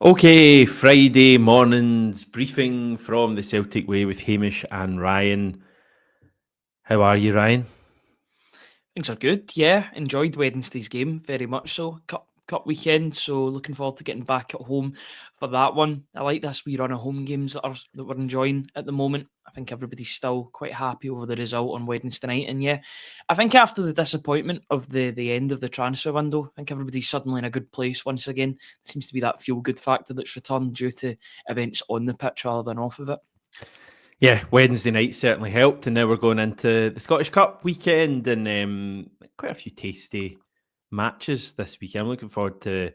Okay, Friday morning's briefing from the Celtic Way with Hamish and Ryan. How are you, Ryan? Things are good, yeah. Enjoyed Wednesday's game very much so. Cup weekend, so looking forward to getting back at home for that one. I like this wee run of home games that we're enjoying at the moment. I think everybody's still quite happy over the result on Wednesday night. And yeah, I think after the disappointment of the end of the transfer window, I think everybody's suddenly in a good place once again. There seems to be that feel good factor that's returned due to events on the pitch rather than off of it. Yeah, Wednesday night certainly helped, and now we're going into the Scottish Cup weekend and quite a few tasty matches this weekend. I'm looking forward to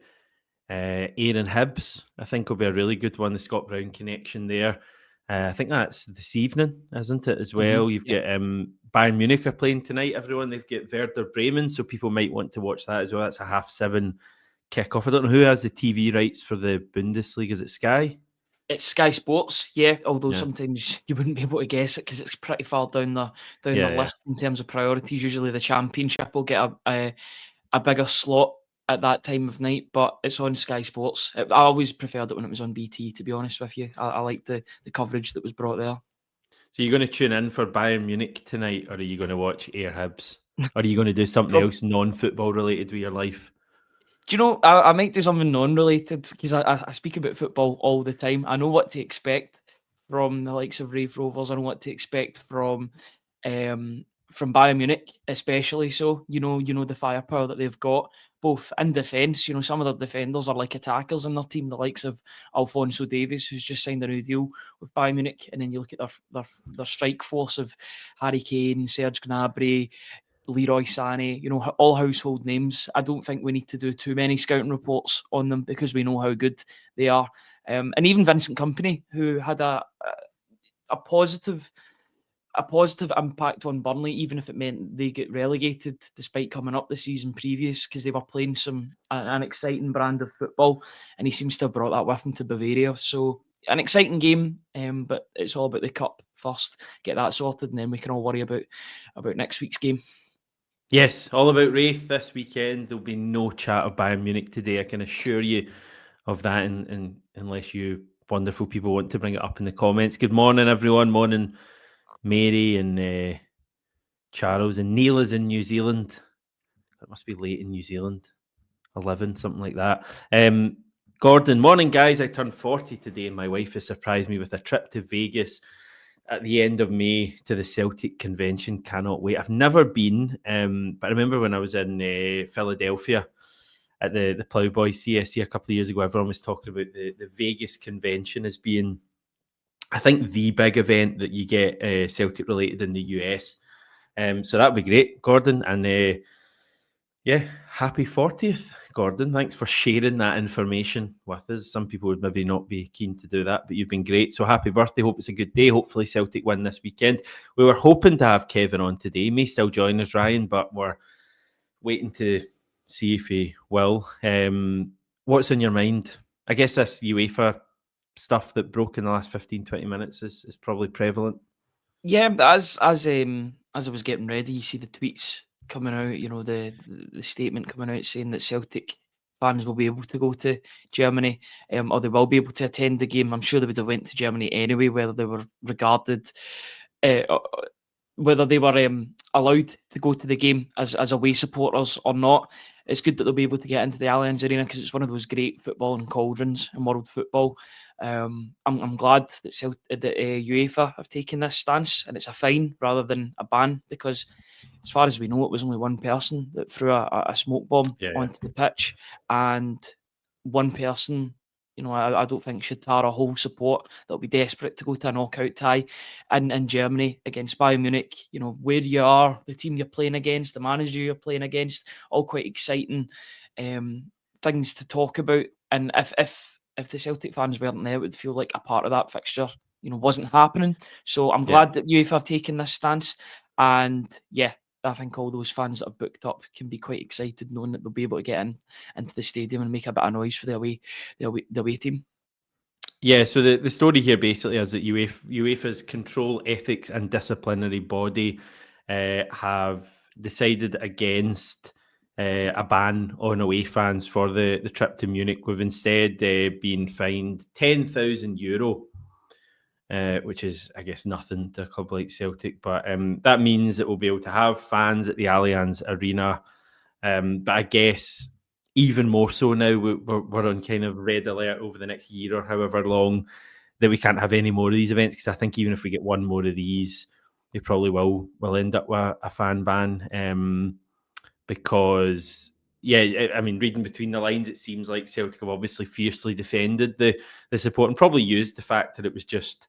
Ayr and Hibs. I think will be a really good one. The Scott Brown connection there. I think that's this evening, isn't it, as well? You've Yeah. got Bayern Munich are playing tonight, everyone. They've got Werder Bremen, so people might want to watch that as well. That's a 7:30 kickoff. I don't know who has the TV rights for the Bundesliga. Is it Sky? It's Sky Sports, yeah. Although Yeah. sometimes you wouldn't be able to guess it because it's pretty far down the Yeah. list in terms of priorities. Usually, the Championship will get a bigger slot at that time of night, but it's on Sky Sports. I always preferred it when it was on BT. To be honest with you, I like the coverage that was brought there. So you're going to tune in for Bayern Munich tonight, or are you going to watch Ayr Hibs? Or are you going to do something else non-football related with your life? Do you know, I might do something non-related because I speak about football all the time. I know what to expect from the likes of Rave Rovers. I know what to expect from Bayern Munich, especially so. You know the firepower that they've got, both in defence. You know, some of their defenders are like attackers in their team, the likes of Alphonso Davies, who's just signed a new deal with Bayern Munich. And then you look at their strike force of Harry Kane, Serge Gnabry, Leroy Sané, all household names. I don't think we need to do too many scouting reports on them because we know how good they are. And even Vincent Company, who had a positive impact on Burnley, even if it meant they get relegated, despite coming up the season previous, because they were playing an exciting brand of football, and he seems to have brought that with him to Bavaria. So an exciting game, but it's all about the cup first. Get that sorted, and then we can all worry about next week's game. Yes, all about Wraith this weekend. There'll be no chat of Bayern Munich today. I can assure you of that, and unless you wonderful people want to bring it up in the comments. Good morning, everyone. Morning, Mary and Charles. And Neil is in New Zealand. It must be late in New Zealand. 11, something like that. Gordon, morning, guys. I turned 40 today, and my wife has surprised me with a trip to Vegas at the end of May to the Celtic convention. Cannot wait. I've never been, but I remember when I was in Philadelphia at the Plowboy CSC a couple of years ago, everyone was talking about the Vegas convention as being, I think, the big event that you get Celtic related in the US. So that'd be great, Gordon. And yeah, happy 40th, Gordon. Thanks for sharing that information with us. Some people would maybe not be keen to do that, but you've been great. So happy birthday. Hope it's a good day. Hopefully Celtic win this weekend. We were hoping to have Kevin on today. He may still join us, Ryan, but we're waiting to see if he will. What's in your mind? I guess this UEFA stuff that broke in the last 15, 20 minutes is probably prevalent. Yeah, as I was getting ready, you see the tweets coming out. The statement coming out saying that Celtic fans will be able to go to Germany, or they will be able to attend the game. I'm sure they would have went to Germany anyway, whether they were regarded, uh, whether they were allowed to go to the game as away supporters or not. It's good that they'll be able to get into the Allianz Arena because it's one of those great footballing cauldrons in world football. I'm glad that UEFA have taken this stance, and it's a fine rather than a ban, because as far as we know, it was only one person that threw a smoke bomb Yeah. onto the pitch, and one person, I don't think should tar a whole support that'll be desperate to go to a knockout tie in Germany against Bayern Munich. Where you are, the team you're playing against, the manager you're playing against, all quite exciting things to talk about. And if the Celtic fans weren't there, it would feel like a part of that fixture, wasn't happening. So I'm glad that UEFA have taken this stance. And yeah, I think all those fans that have booked up can be quite excited knowing that they'll be able to get into the stadium and make a bit of noise for the away team. Yeah, so the story here basically is that UEFA's control, ethics and disciplinary body have decided against a ban on away fans for the trip to Munich. We've instead been fined €10,000, which is, I guess, nothing to a club like Celtic. But that means that we'll be able to have fans at the Allianz Arena. But I guess even more so now, we're on kind of red alert over the next year or however long that we can't have any more of these events, because I think even if we get one more of these, we probably will end up with a fan ban. Because, yeah, I mean, reading between the lines, it seems like Celtic have obviously fiercely defended the support and probably used the fact that it was just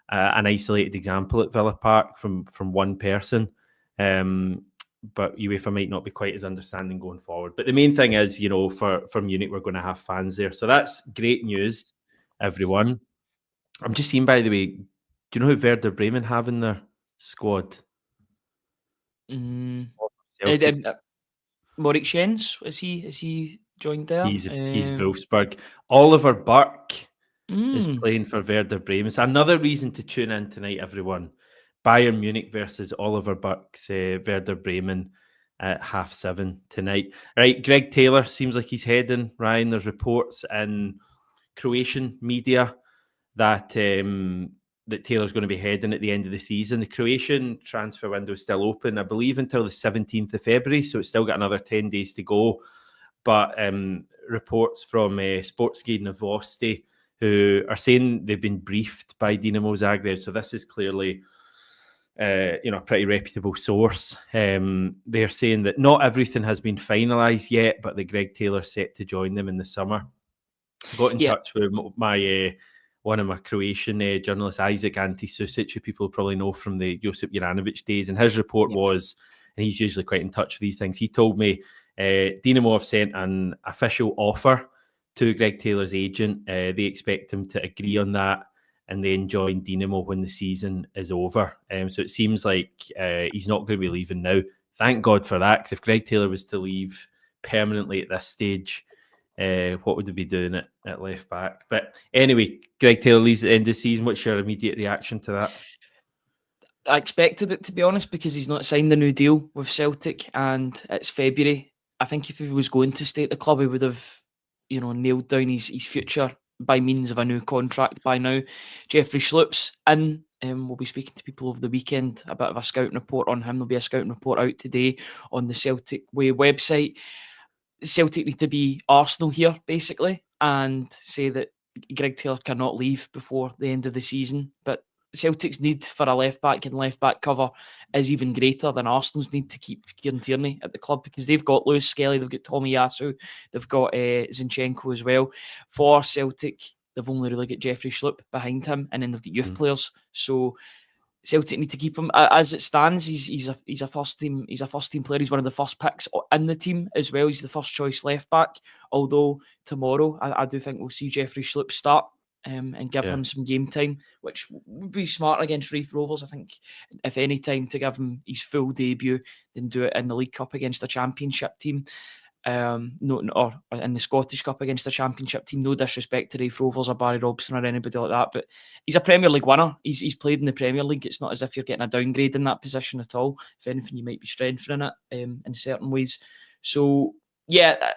an isolated example at Villa Park from one person. But UEFA might not be quite as understanding going forward. But the main thing is, for Munich, we're going to have fans there. So that's great news, everyone. I'm just seeing, by the way, do you know who Werder Bremen have in their squad? Morik Shens, is he joined there? He's Wolfsburg. Oliver Burke is Mm. playing for Werder Bremen. It's another reason to tune in tonight, everyone. Bayern Munich versus Oliver Burke's Werder Bremen at 7:30 tonight. Right, Greg Taylor seems like he's heading. Ryan, there's reports in Croatian media that Taylor's going to be heading at the end of the season. The Croatian transfer window is still open, I believe, until the 17th of February, so it's still got another 10 days to go. But reports from Sportski Novosti, who are saying they've been briefed by Dinamo Zagreb, so this is clearly a pretty reputable source. They're saying that not everything has been finalised yet, but that Greg Taylor's set to join them in the summer. I got in touch with my one of my Croatian journalists, Isaac Ante-Susic, who people probably know from the Josip Juranovic days, and his report was, and he's usually quite in touch with these things, he told me Dinamo have sent an official offer to Greg Taylor's agent. They expect him to agree on that and then join Dinamo when the season is over. So it seems like he's not going to be leaving now. Thank God for that, because if Greg Taylor was to leave permanently at this stage, what would they be doing at left back? But anyway, Greg Taylor leaves at the end of the season. What's your immediate reaction to that? I expected it, to be honest, because he's not signed a new deal with Celtic and it's February. I think if he was going to stay at the club, he would have, nailed down his future by means of a new contract by now. Jeffrey Schlupp's in. We'll be speaking to people over the weekend. A bit of a scouting report on him. There'll be a scouting report out today on the Celtic Way website. Celtic need to be Arsenal here, basically, and say that Greg Taylor cannot leave before the end of the season. But Celtic's need for a left-back and left-back cover is even greater than Arsenal's need to keep Kieran Tierney at the club, because they've got Lewis Skelly, they've got Tommy Yasu, they've got Zinchenko as well. For Celtic, they've only really got Jeffrey Schlupp behind him, and then they've got youth players. So Celtic need to keep him. As it stands, he's a first team player. He's one of the first picks in the team as well. He's the first choice left back. Although tomorrow, I do think we'll see Jeffrey Schlupp start and give him some game time, which would be smart against Raith Rovers. I think if any time to give him his full debut, then do it in the League Cup against a Championship team. Or in the Scottish Cup against a Championship team. No disrespect to Raith Rovers or Barry Robson or anybody like that, but he's a Premier League winner. He's played in the Premier League. It's not as if you're getting a downgrade in that position at all. If anything, you might be strengthening it in certain ways. So yeah,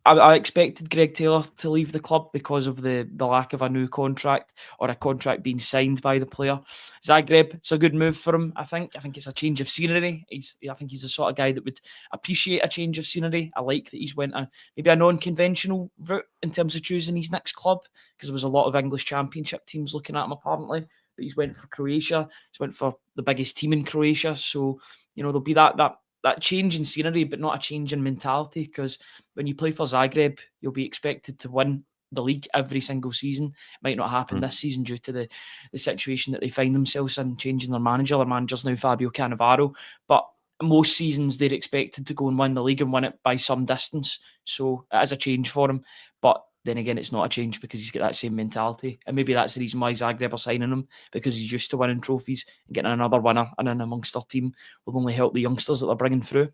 I expected Greg Taylor to leave the club because of the lack of a new contract or a contract being signed by the player. Zagreb, it's a good move for him, I think. I think it's a change of scenery. I think he's the sort of guy that would appreciate a change of scenery. I like that he's went maybe a non-conventional route in terms of choosing his next club, because there was a lot of English Championship teams looking at him apparently. But he's went for Croatia. He's went for the biggest team in Croatia. So, there'll be that change in scenery, but not a change in mentality, because when you play for Zagreb, you'll be expected to win the league every single season. It might not happen this season due to the situation that they find themselves in, changing their manager. Their manager's now Fabio Cannavaro, but most seasons they're expected to go and win the league and win it by some distance. So it is a change for him, but then again, it's not a change because he's got that same mentality. And maybe that's the reason why Zagreb are signing him, because he's used to winning trophies, and getting another winner and in amongst their team will only help the youngsters that they're bringing through.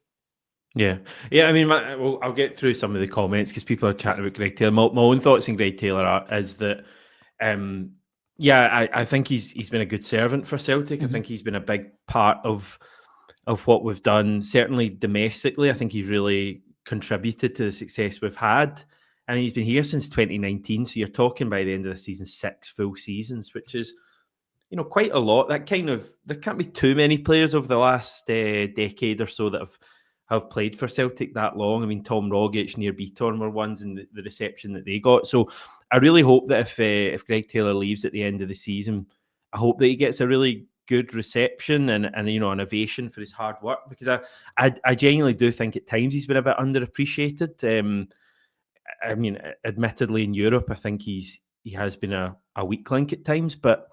Yeah. I mean, I'll get through some of the comments because people are chatting about Greg Taylor. My own thoughts on Greg Taylor is that, I think he's been a good servant for Celtic. I think he's been a big part of what we've done, certainly domestically. I think he's really contributed to the success we've had. I mean, he's been here since 2019, so you're talking by the end of the season 6 full seasons, which is, quite a lot. There can't be too many players over the last decade or so that have played for Celtic that long. I mean, Tom Rogic, Nir Bitorn were ones in the reception that they got. So I really hope that if Greg Taylor leaves at the end of the season, I hope that he gets a really good reception and an ovation for his hard work, because I genuinely do think at times he's been a bit underappreciated. I mean, admittedly in Europe, I think he has been a weak link at times, but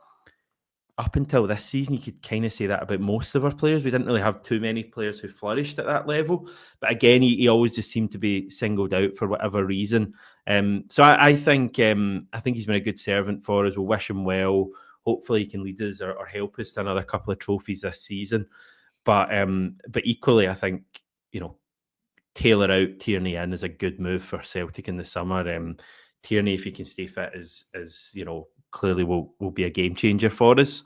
up until this season, you could kind of say that about most of our players. We didn't really have too many players who flourished at that level. But again, he always just seemed to be singled out for whatever reason. So I think he's been a good servant for us. We'll wish him well. Hopefully he can lead us or help us to another couple of trophies this season. But equally, I think, Taylor out, Tierney in is a good move for Celtic in the summer. Tierney, if he can stay fit, is clearly will be a game changer for us.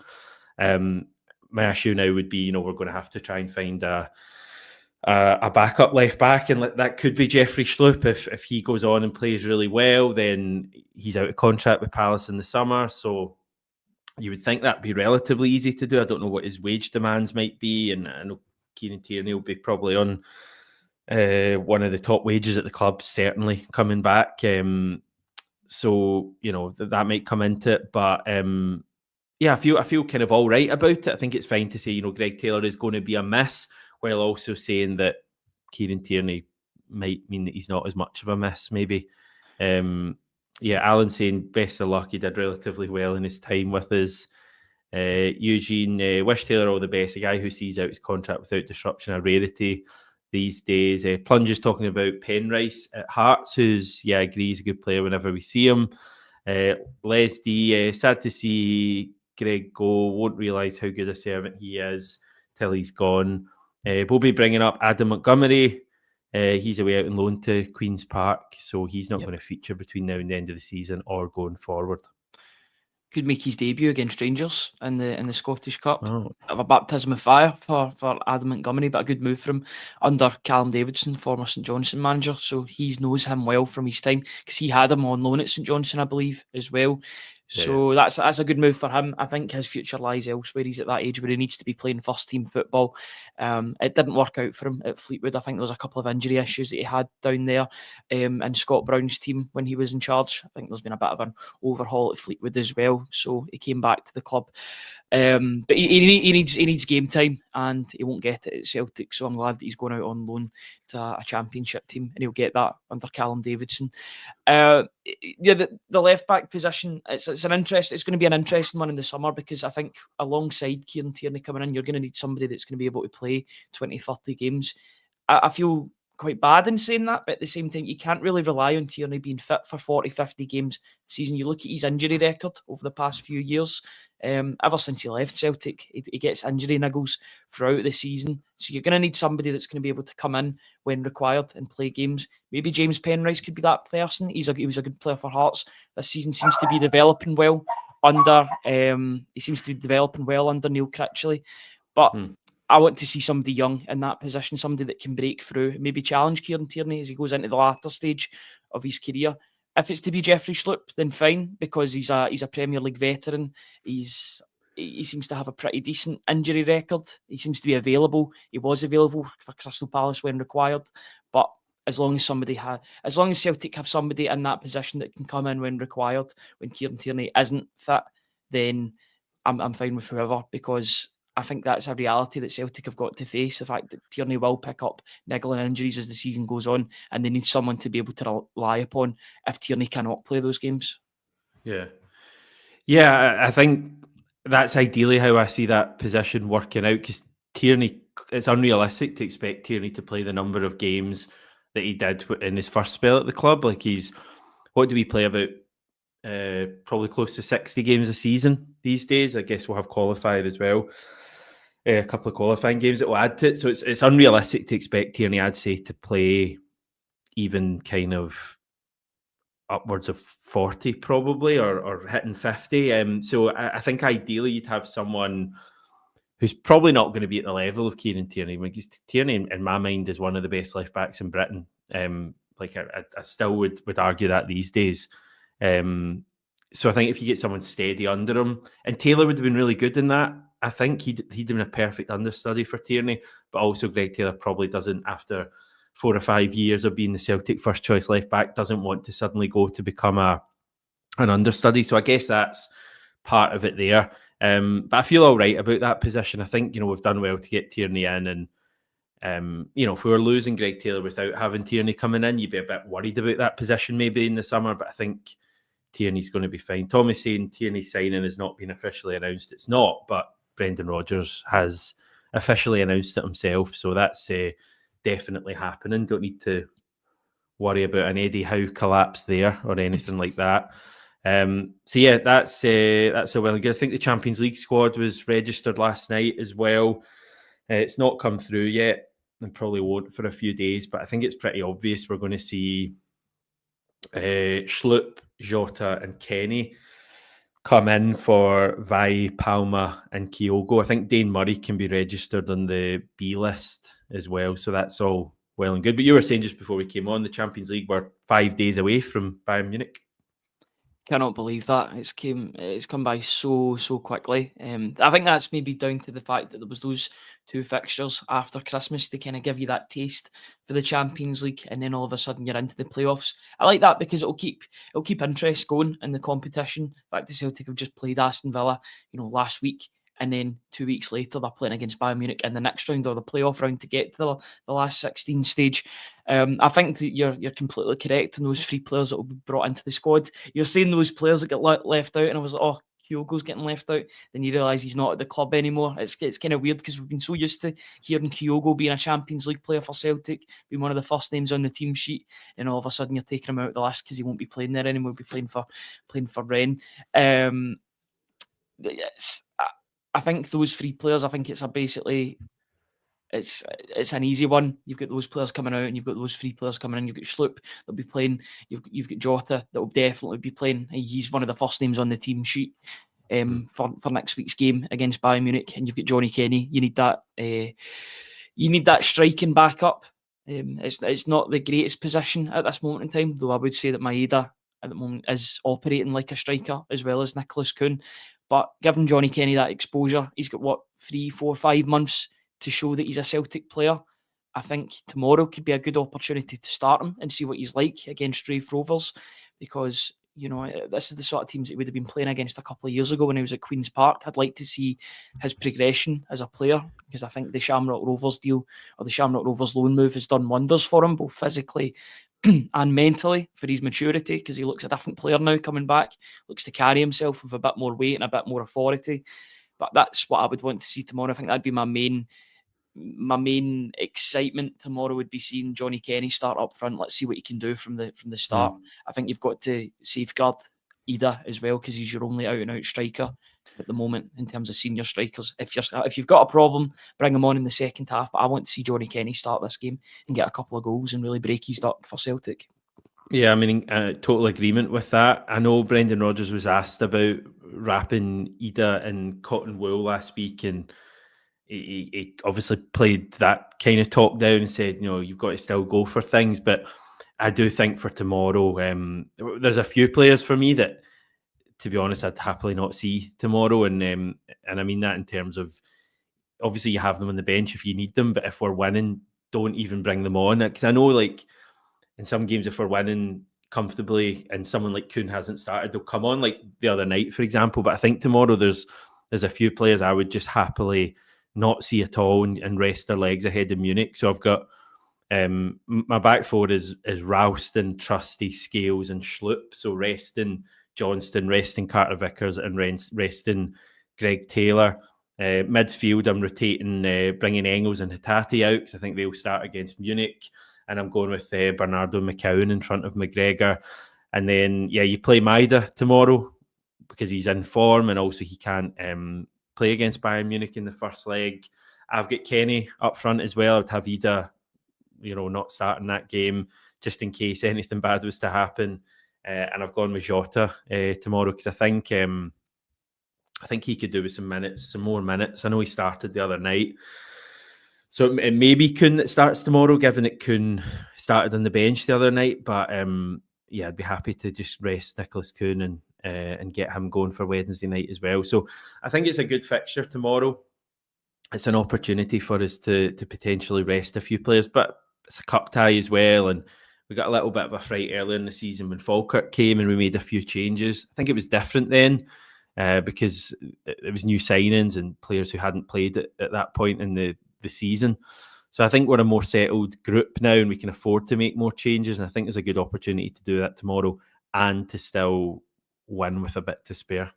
My issue now would be, we're going to have to try and find a backup left back, and that could be Jeffrey Schlupp. If he goes on and plays really well, then he's out of contract with Palace in the summer, so you would think that'd be relatively easy to do. I don't know what his wage demands might be, and I know Kieran Tierney will be probably on one of the top wages at the club, certainly coming back. So that might come into it, but I feel kind of all right about it. I think it's fine to say Greg Taylor is going to be a miss, while also saying that Kieran Tierney might mean that he's not as much of a miss, maybe. Alan saying best of luck. He did relatively well in his time with us. Eugene, wish Taylor all the best. A guy who sees out his contract without disruption, a rarity these days. Plunge is talking about Penrice at Hearts, who's, I agree, he's a good player whenever we see him. Les D, sad to see Greg go. Won't realise how good a servant he is till he's gone. We'll be bringing up Adam Montgomery. He's away out on loan to Queen's Park, so he's not going to feature between now and the end of the season or going forward. Could make his debut against Rangers in the Scottish Cup. Of a baptism of fire for Adam Montgomery, but a good move from under Callum Davidson, former St Johnstone manager. So he knows him well from his time, because he had him on loan at St Johnstone, I believe, as well. So that's a good move for him. I think his future lies elsewhere. He's at that age where he needs to be playing first team football. It didn't work out for him at Fleetwood. I think there was a couple of injury issues that he had down there in Scott Brown's team when he was in charge. I think there's been a bit of an overhaul at Fleetwood as well. So he came back to the club. But he needs game time, and he won't get it at Celtic. So I'm glad that he's going out on loan to a championship team, and he'll get that under Callum Davidson. The left back position, it's going to be an interesting one in the summer, because I think alongside Kieran Tierney coming in, you're going to need somebody that's going to be able to play 20-30 games. I feel quite bad in saying that, but at the same time, you can't really rely on Tierney being fit for 40-50 games a season. You look at his injury record over the past few years. Ever since he left Celtic, he gets injury niggles throughout the season. So you're going to need somebody that's going to be able to come in when required and play games. Maybe James Penrice could be that person. He was a good player for Hearts this season. Seems to be developing well under Neil Critchley. But I want to see somebody young in that position, somebody that can break through, maybe challenge Kieran Tierney as he goes into the latter stage of his career. If it's to be Jeffrey Schlupp, then fine, because he's a Premier League veteran. He seems to have a pretty decent injury record. He seems to be available. He was available for Crystal Palace when required. But as long as Celtic have somebody in that position that can come in when required, when Kieran Tierney isn't fit, then I'm fine with whoever, because I think that's a reality that Celtic have got to face, the fact that Tierney will pick up niggling injuries as the season goes on, and they need someone to be able to rely upon if Tierney cannot play those games. Yeah, I think that's ideally how I see that position working out, because Tierney, it's unrealistic to expect Tierney to play the number of games that he did in his first spell at the club. Like, what do we play, about probably close to 60 games a season these days? I guess we'll have qualified as well. A couple of qualifying games that will add to it. So it's unrealistic to expect Tierney, I'd say, to play even kind of upwards of 40 probably, or hitting 50. So I think ideally you'd have someone who's probably not going to be at the level of Kieran Tierney. Because Tierney, in my mind, is one of the best left backs in Britain. Like I still would argue that these days. So I think if you get someone steady under him, and Taylor would have been really good in that. I think he'd been a perfect understudy for Tierney, but also Greg Taylor probably doesn't, after 4 or 5 years of being the Celtic first choice left back, doesn't want to suddenly go to become an understudy. So I guess that's part of it there. But I feel all right about that position. I think, we've done well to get Tierney in, and if we were losing Greg Taylor without having Tierney coming in, you'd be a bit worried about that position maybe in the summer, but I think Tierney's going to be fine. Tommy's saying Tierney's signing has not been officially announced. It's not, but Brendan Rodgers has officially announced it himself, so that's definitely happening. Don't need to worry about an Eddie Howe collapse there or anything like that. So yeah, that's a well good. I think the Champions League squad was registered last night as well. It's not come through yet, and probably won't for a few days, but I think it's pretty obvious we're going to see Schlupp, Jota and Kenny come in for Vai, Palma and Kyogo. I think Dane Murray can be registered on the B list as well, so that's all well and good. But you were saying just before we came on, the Champions League were 5 days away from Bayern Munich. Cannot believe that it's come by so quickly. I think that's maybe down to the fact that there was those 2 fixtures after Christmas to kind of give you that taste for the Champions League, and then all of a sudden you're into the playoffs. I like that because it'll keep interest going in the competition. In fact, the Celtic have just played Aston Villa, last week, and then 2 weeks later they're playing against Bayern Munich in the next round, or the playoff round, to get to the last 16 stage. I think that you're completely correct on those 3 players that will be brought into the squad. You're saying those players that get left out, and I was like, oh, Kyogo's getting left out. Then you realise he's not at the club anymore. It's kind of weird because we've been so used to hearing Kyogo being a Champions League player for Celtic, being one of the first names on the team sheet, and all of a sudden you're taking him out of the list because he won't be playing there anymore. He'll be playing for Rennes. I think those 3 players, I think it's it's an easy one. You've got those players coming out, and you've got those 3 players coming in. You've got Schlupp that'll be playing. You've got Jota that will definitely be playing. He's one of the first names on the team sheet for next week's game against Bayern Munich. And you've got Johnny Kenny. You need that. You need that striking backup. It's not the greatest position at this moment in time, though I would say that Maeda at the moment is operating like a striker as well as Nicholas Kuhn. But giving Johnny Kenny that exposure, he's got 3, 4, 5 months to show that he's a Celtic player. I think tomorrow could be a good opportunity to start him and see what he's like against Raith Rovers, because this is the sort of teams that he would have been playing against a couple of years ago when he was at Queen's Park. I'd like to see his progression as a player, because I think the Shamrock Rovers deal, or the Shamrock Rovers loan move, has done wonders for him, both physically and mentally, for his maturity, because he looks a different player now coming back, looks to carry himself with a bit more weight and a bit more authority. But that's what I would want to see tomorrow. I think that'd be my main excitement tomorrow, would be seeing Johnny Kenny start up front. Let's see what he can do from the start. I think you've got to safeguard Ida as well, because he's your only out and out striker at the moment in terms of senior strikers. If you've got a problem, bring him on in the second half. But I want to see Johnny Kenny start this game and get a couple of goals and really break his duck for Celtic. Yeah, I mean, total agreement with that. I know Brendan Rodgers was asked about wrapping Ida in cotton wool last week, and he obviously played that kind of talk down and said, you've got to still go for things. But I do think for tomorrow, there's a few players for me that, to be honest, I'd happily not see tomorrow. And I mean that in terms of, obviously you have them on the bench if you need them, but if we're winning, don't even bring them on. Because I know, like, in some games, if we're winning comfortably and someone like Kuhn hasn't started, they'll come on, like the other night, for example. But I think tomorrow there's a few players I would just happily not see at all and rest their legs ahead of Munich. So I've got my back four is Ralston, Trusty, Scales and Schlupp. So resting Johnston, resting Carter Vickers and resting Greg Taylor. Midfield, I'm rotating, bringing Engels and Hatate out, because I think they'll start against Munich. And I'm going with Bernardo McCowan in front of McGregor. And then, you play Maeda tomorrow because he's in form, and also he can't play against Bayern Munich in the first leg. I've got Kenny up front as well. I'd have Ida, not starting that game just in case anything bad was to happen. And I've gone with Jota tomorrow, because I think he could do with some more minutes. I know he started the other night. So it may be Kuhn that starts tomorrow, given that Kuhn started on the bench the other night. But yeah, I'd be happy to just rest Nicholas Kuhn and get him going for Wednesday night as well. So I think it's a good fixture tomorrow. It's an opportunity for us to potentially rest a few players, but it's a cup tie as well, and we got a little bit of a fright earlier in the season when Falkirk came and we made a few changes. I think it was different then because it was new signings and players who hadn't played at that point in the season. So I think we're a more settled group now and we can afford to make more changes, and I think there's a good opportunity to do that tomorrow and to still win with a bit to spare.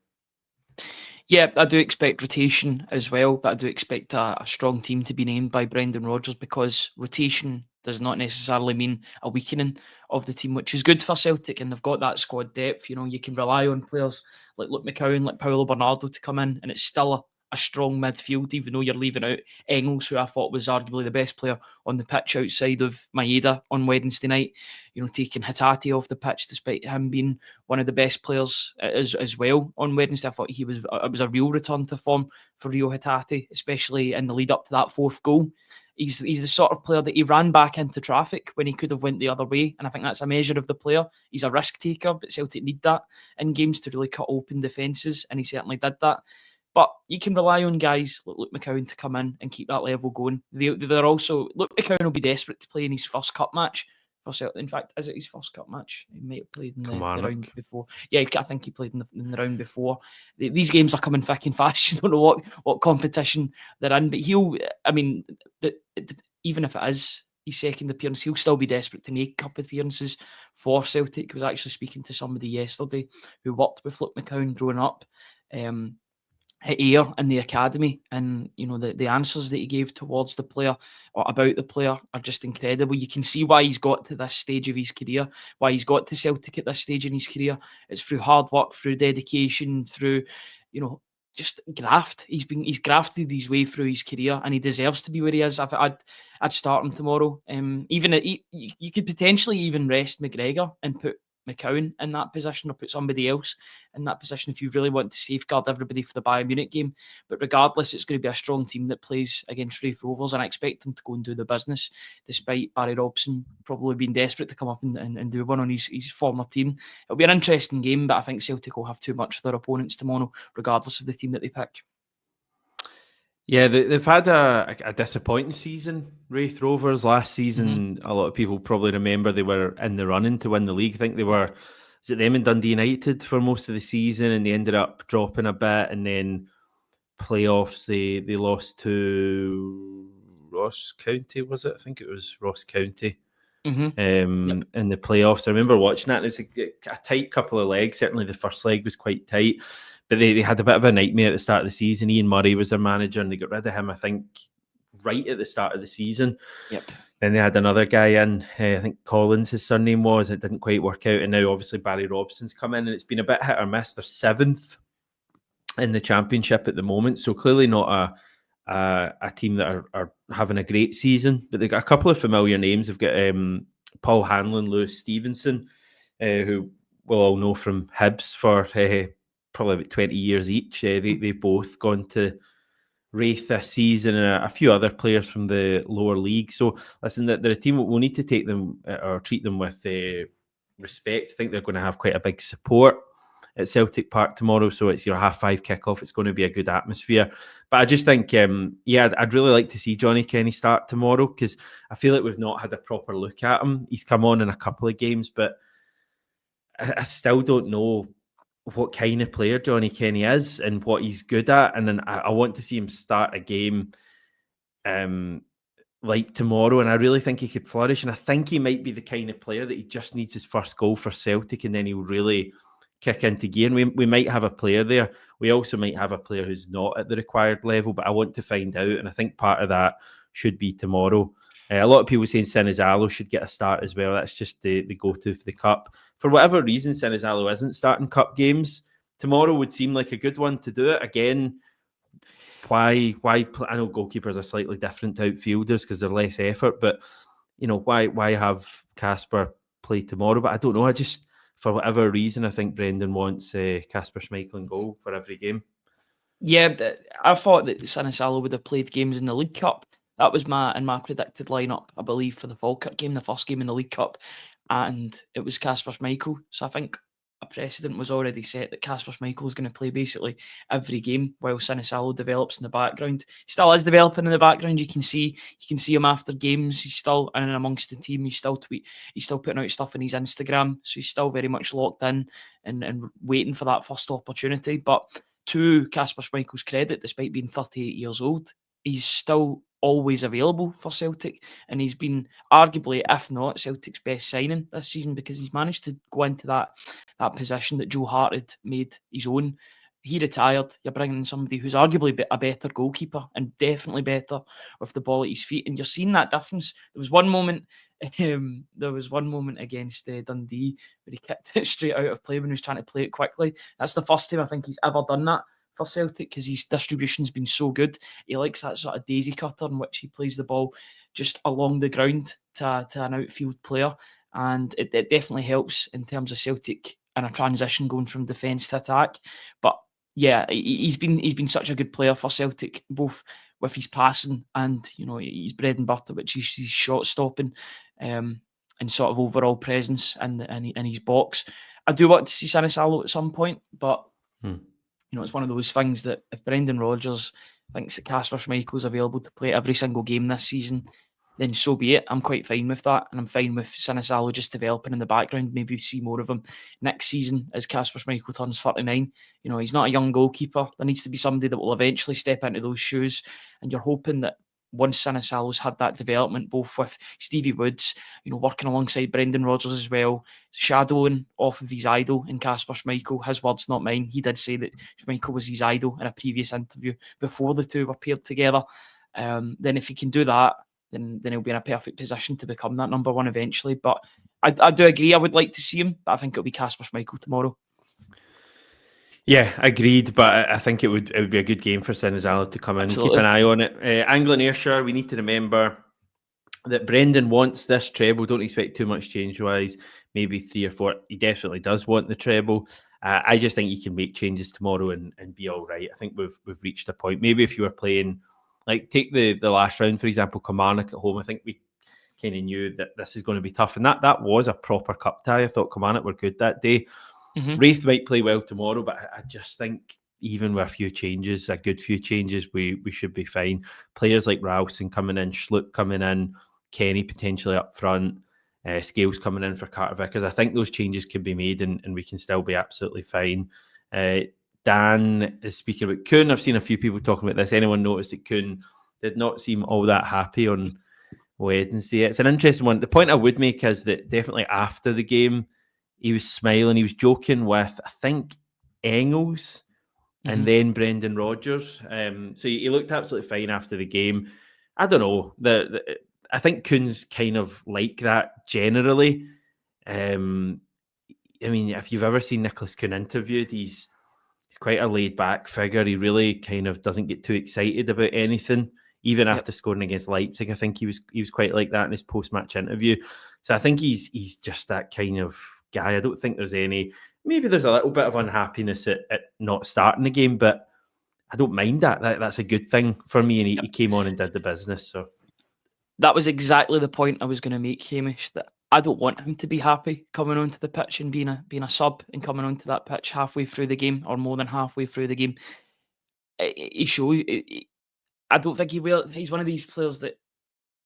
Yeah, I do expect rotation as well, but I do expect a strong team to be named by Brendan Rodgers, because rotation does not necessarily mean a weakening of the team, which is good for Celtic, and they've got that squad depth. You know, you can rely on players like Luke McCowan, like Paulo Bernardo to come in, and it's still a strong midfield, even though you're leaving out Engels, who I thought was arguably the best player on the pitch outside of Maeda on Wednesday night. You know, taking Hatate off the pitch despite him being one of the best players as well on Wednesday. I thought it was a real return to form for Rio Hatate, especially in the lead up to that fourth goal. He's the sort of player that he ran back into traffic when he could have went the other way, and I think that's a measure of the player. He's a risk taker, but Celtic need that in games to really cut open defences, and he certainly did that. But you can rely on guys like Luke McCowan to come in and keep that level going. They're also, Luke McCowan will be desperate to play in his first cup match. In fact, is it his first cup match? He might have played in the round before. Yeah, I think he played in the round before. These games are coming thick and fast. You don't know what competition they're in. But even if it is his second appearance, he'll still be desperate to make cup appearances for Celtic. I was actually speaking to somebody yesterday who worked with Luke McCowan growing up at Ayr in the academy, and you know the answers that he gave towards the player or about the player are just incredible. You can see why he's got to this stage of his career, why he's got to Celtic at this stage in his career. It's through hard work, through dedication, through just graft. He's grafted his way through his career, and he deserves to be where he is. I'd start him tomorrow. You could potentially even rest McGregor and put McCowan in that position, or put somebody else in that position if you really want to safeguard everybody for the Bayern Munich game. But regardless, it's going to be a strong team that plays against Raith Rovers, and I expect them to go and do the business, despite Barry Robson probably being desperate to come up and do one on his former team. It'll be an interesting game, but I think Celtic will have too much for their opponents tomorrow, regardless of the team that they pick. Yeah, they've had a disappointing season, Raith Rovers. Last season, a lot of people probably remember they were in the running to win the league. I think they were, was it them and Dundee United for most of the season, and they ended up dropping a bit, and then playoffs, they lost to Ross County, was it? I think it was Ross County. In the playoffs. I remember watching that. It was a tight couple of legs. Certainly the first leg was quite tight. But they had a bit of a nightmare at the start of the season. Ian Murray was their manager, and they got rid of him, I think, right at the start of the season. Yep. Then they had another guy in, I think Collins, his surname was. It didn't quite work out. And now, obviously, Barry Robson's come in, and it's been a bit hit or miss. They're 7th in the championship at the moment. So clearly not a team that are having a great season. But they've got a couple of familiar names. They've got Paul Hanlon, Lewis Stevenson, who we'll all know from Hibs for probably about 20 years each. They've both gone to Raith this season, and a few other players from the lower league. So listen, they're a team we'll need to take them or treat them with respect. I think they're going to have quite a big support at Celtic Park tomorrow. So it's your 5:30 kickoff. It's going to be a good atmosphere. But I just think, I'd really like to see Johnny Kenny start tomorrow, because I feel like we've not had a proper look at him. He's come on in a couple of games, but I still don't know what kind of player Johnny Kenny is and what he's good at. And then I want to see him start a game like tomorrow, and I really think he could flourish. And I think he might be the kind of player that he just needs his first goal for Celtic, and then he'll really kick into gear. And we might have a player there. We also might have a player who's not at the required level, but I want to find out. And I think part of that should be tomorrow. A lot of people saying Sinizalo should get a start as well. That's just the go-to for the Cup. For whatever reason, Sinizalo isn't starting Cup games. Tomorrow would seem like a good one to do it. Again, why? I know goalkeepers are slightly different to outfielders because they're less effort, but why have Kasper play tomorrow? But I don't know. For whatever reason, I think Brendan wants Kasper Schmeichel in goal for every game. Yeah, I thought that Sinizalo would have played games in the League Cup That was my predicted lineup, I believe, for the Falkirk game, the first game in the League Cup, and it was Kasper Schmeichel. So I think a precedent was already set that Kasper Schmeichel is going to play basically every game while Sinisalo develops in the background. He still is developing in the background. You can see him after games. He's still in and amongst the team. He's still putting out stuff on his Instagram. So he's still very much locked in and waiting for that first opportunity. But to Kasper Schmeichel's credit, despite being 38 years old, he's still always available for Celtic, and he's been arguably, if not, Celtic's best signing this season, because he's managed to go into that position that Joe Hart had made his own. He retired. You're bringing in somebody who's arguably a better goalkeeper and definitely better with the ball at his feet, and you're seeing that difference. There was one moment against Dundee where he kicked it straight out of play when he was trying to play it quickly. That's the first time I think he's ever done that for Celtic, because his distribution's been so good. He likes that sort of daisy cutter in which he plays the ball just along the ground to an outfield player, and it definitely helps in terms of Celtic in a transition going from defence to attack. But yeah, he's been such a good player for Celtic, both with his passing and his bread and butter, which is his shot stopping, and sort of overall presence in his box. I do want to see Sinisalo at some point, but it's one of those things that if Brendan Rodgers thinks that Kasper Schmeichel is available to play every single game this season, then so be it. I'm quite fine with that, and I'm fine with Sinisalo just developing in the background. Maybe see more of him next season as Kasper Schmeichel turns 39. He's not a young goalkeeper. There needs to be somebody that will eventually step into those shoes, and you're hoping that once Sinisalo's had that development, both with Stevie Woods, working alongside Brendan Rodgers as well, shadowing off of his idol in Kasper Schmeichel. His words, not mine. He did say that Schmeichel was his idol in a previous interview before the two were paired together. Then if he can do that, then he'll be in a perfect position to become that number one eventually. But I do agree, I would like to see him, but I think it'll be Kasper Schmeichel tomorrow. Yeah, agreed. But I think it would be a good game for Sinisalo to come in. Absolutely. Keep an eye on it. Angling Ayrshire, we need to remember that Brendan wants this treble. Don't expect too much change-wise. Maybe 3 or 4. He definitely does want the treble. I just think he can make changes tomorrow and be all right. I think we've reached a point. Maybe if you were playing, like take the last round, for example, Kilmarnock at home, I think we kind of knew that this is going to be tough. And that was a proper cup tie. I thought Kilmarnock were good that day. Mm-hmm. Wraith might play well tomorrow, but I just think even with a few changes, a good few changes, we should be fine. Players like Ralston coming in, Schlupp coming in, Kenny potentially up front, Scales coming in for Carter Vickers. I think those changes can be made and we can still be absolutely fine. Dan is speaking about Kuhn. I've seen a few people talking about this. Anyone noticed that Kuhn did not seem all that happy on Wednesday? It's an interesting one. The point I would make is that definitely after the game, he was smiling. He was joking with, I think, Engels and then Brendan Rodgers. So he looked absolutely fine after the game. I don't know. I think Kuhn's kind of like that generally. I mean, if you've ever seen Nicholas Kuhn interviewed, he's quite a laid-back figure. He really kind of doesn't get too excited about anything. Even after scoring against Leipzig, I think he was quite like that in his post-match interview. So I think he's just that kind of guy. I don't think there's maybe there's a little bit of unhappiness at not starting the game, but I don't mind that. That's a good thing for me, and he came on and did the business. So that was exactly the point I was going to make, Hamish, that I don't want him to be happy coming onto the pitch and being a sub and coming onto that pitch halfway through the game or more than halfway through the game. He shows. I don't think he will. He's one of these players that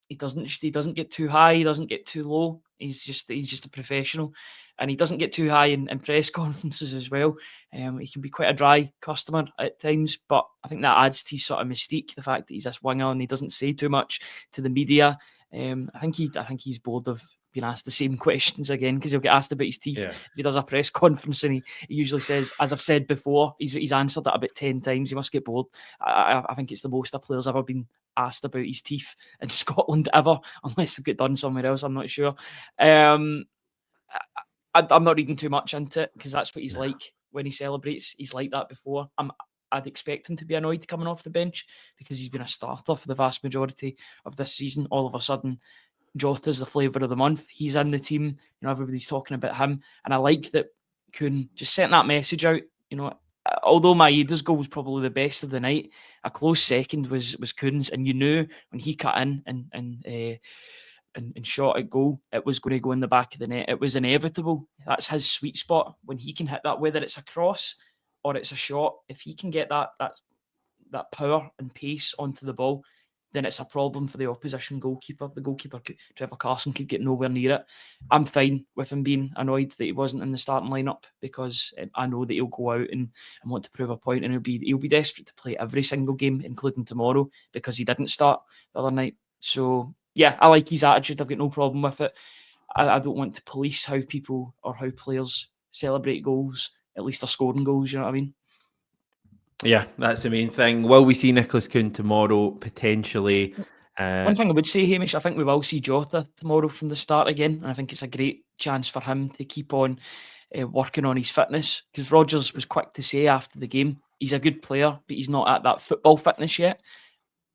he doesn't get too high, he doesn't get too low. He's just a professional, and he doesn't get too high in press conferences as well. He can be quite a dry customer at times, but I think that adds to his sort of mystique. The fact that he's this winger and he doesn't say too much to the media. I think he's bored of being asked the same questions again, because he'll get asked about his teeth if he does a press conference, and he usually says, as I've said before, he's answered that about 10 times. He must get bored. I think it's the most a player's ever been asked about his teeth in Scotland ever, unless they get done somewhere else. I'm not sure. I'm not reading too much into it, because that's what he's like when he celebrates. He's like that before. I'd expect him to be annoyed coming off the bench, because he's been a starter for the vast majority of this season. All of a sudden, Jota's the flavour of the month. He's in the team. Everybody's talking about him. And I like that Kuhn just sent that message out. although Maeda's goal was probably the best of the night, a close second was Kuhn's, and you knew when he cut in and shot at goal, it was going to go in the back of the net. It was inevitable. That's his sweet spot when he can hit that, whether it's a cross or it's a shot. If he can get that power and pace onto the ball, then it's a problem for the opposition goalkeeper. The goalkeeper, Trevor Carson, could get nowhere near it. I'm fine with him being annoyed that he wasn't in the starting lineup, because I know that he'll go out and want to prove a point, and he'll be desperate to play every single game, including tomorrow, because he didn't start the other night. So yeah, I like his attitude. I've got no problem with it. I don't want to police how people or how players celebrate goals. At least they're scoring goals, you know what I mean? Yeah, that's the main thing. Will we see Nicholas Kuhn tomorrow? Potentially. One thing I would say, Hamish, I think we will see Jota tomorrow from the start again, and I think it's a great chance for him to keep on working on his fitness, because Rodgers was quick to say after the game, he's a good player, but he's not at that football fitness yet.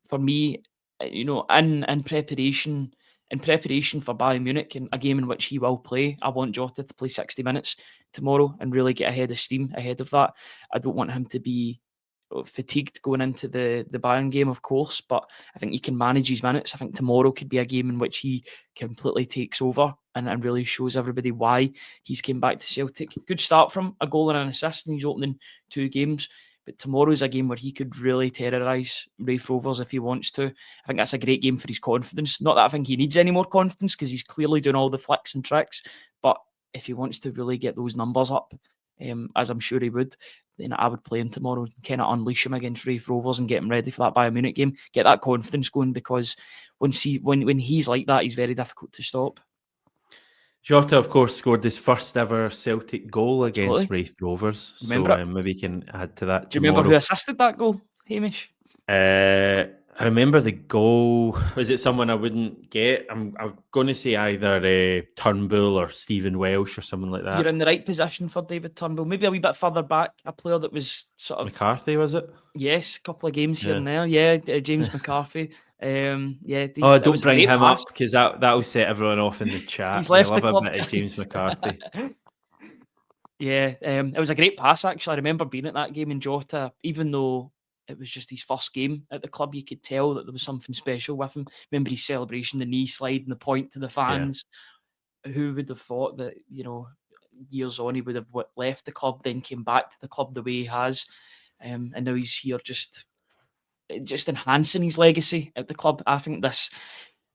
For me, in preparation for Bayern Munich, and a game in which he will play, I want Jota to play 60 minutes tomorrow and really get ahead of steam ahead of that. I don't want him to be fatigued going into the Bayern game, of course, but I think he can manage his minutes. I think tomorrow could be a game in which he completely takes over and really shows everybody why he's came back to Celtic. Good start from a goal and an assist in his opening 2 games. But tomorrow's a game where he could really terrorise Raith Rovers if he wants to. I think that's a great game for his confidence. Not that I think he needs any more confidence, because he's clearly doing all the flicks and tricks. But if he wants to really get those numbers up, as I'm sure he would, then I would play him tomorrow, kind of unleash him against Raith Rovers and get him ready for that Bayern Munich game. Get that confidence going, because when he's like that, he's very difficult to stop. Jota, of course, scored his first ever Celtic goal against Raith Rovers. Remember so maybe he can add to that. Do you remember who assisted that goal, Hamish? I remember the goal. Was it someone I wouldn't get? I'm going to say either Turnbull or Stephen Welsh or someone like that. You're in the right position for David Turnbull. Maybe a wee bit further back, a player that was sort of... McCarthy, was it? Yes, a couple of games here and there. Yeah, James McCarthy. Don't bring him up, because that will set everyone off in the chat. He's left the club. A bit of James McCarthy. Yeah, it was a great pass, actually. I remember being at that game in Jota, even though it was just his first game at the club, you could tell that there was something special with him. Remember his celebration, the knee slide and the point to the fans. Yeah. Who would have thought that, years on he would have left the club, then came back to the club the way he has, and now he's here just enhancing his legacy at the club. I think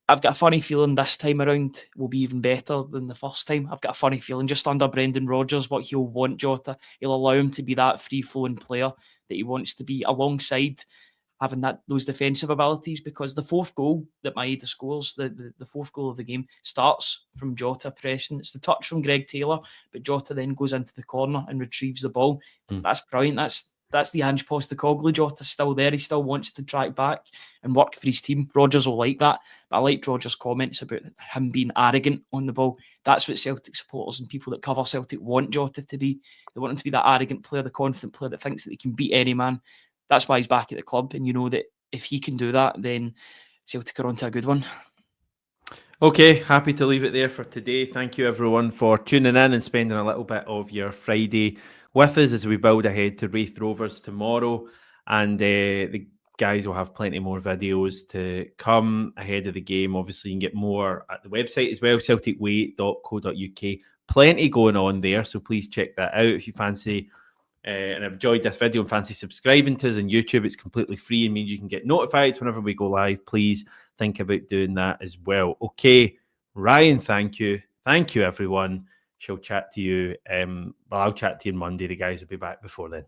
I've got a funny feeling this time around will be even better than the first time. I've got a funny feeling just under Brendan Rodgers, what he'll want Jota. He'll allow him to be that free-flowing player that he wants to be, alongside having those defensive abilities, because the fourth goal that Maeda scores, the fourth goal of the game, starts from Jota pressing. It's the touch from Greg Taylor, but Jota then goes into the corner and retrieves the ball. That's brilliant. That's the Ange Postecoglou. Jota's still there. He still wants to track back and work for his team. Rodgers will like that. But I liked Rodgers' comments about him being arrogant on the ball. That's what Celtic supporters and people that cover Celtic want Jota to be. They want him to be that arrogant player, the confident player that thinks that he can beat any man. That's why he's back at the club. And you know that if he can do that, then Celtic are on to a good one. Okay, happy to leave it there for today. Thank you, everyone, for tuning in and spending a little bit of your Friday with us as we build ahead to Raith Rovers tomorrow. And the guys will have plenty more videos to come ahead of the game. Obviously, you can get more at the website as well, celticway.co.uk. Plenty going on there, so please check that out if you fancy. And have enjoyed this video and fancy subscribing to us on YouTube. It's completely free and means you can get notified whenever we go live. Please think about doing that as well. Okay, Ryan, thank you. Thank you, everyone. She'll chat to you. I'll chat to you on Monday. The guys will be back before then.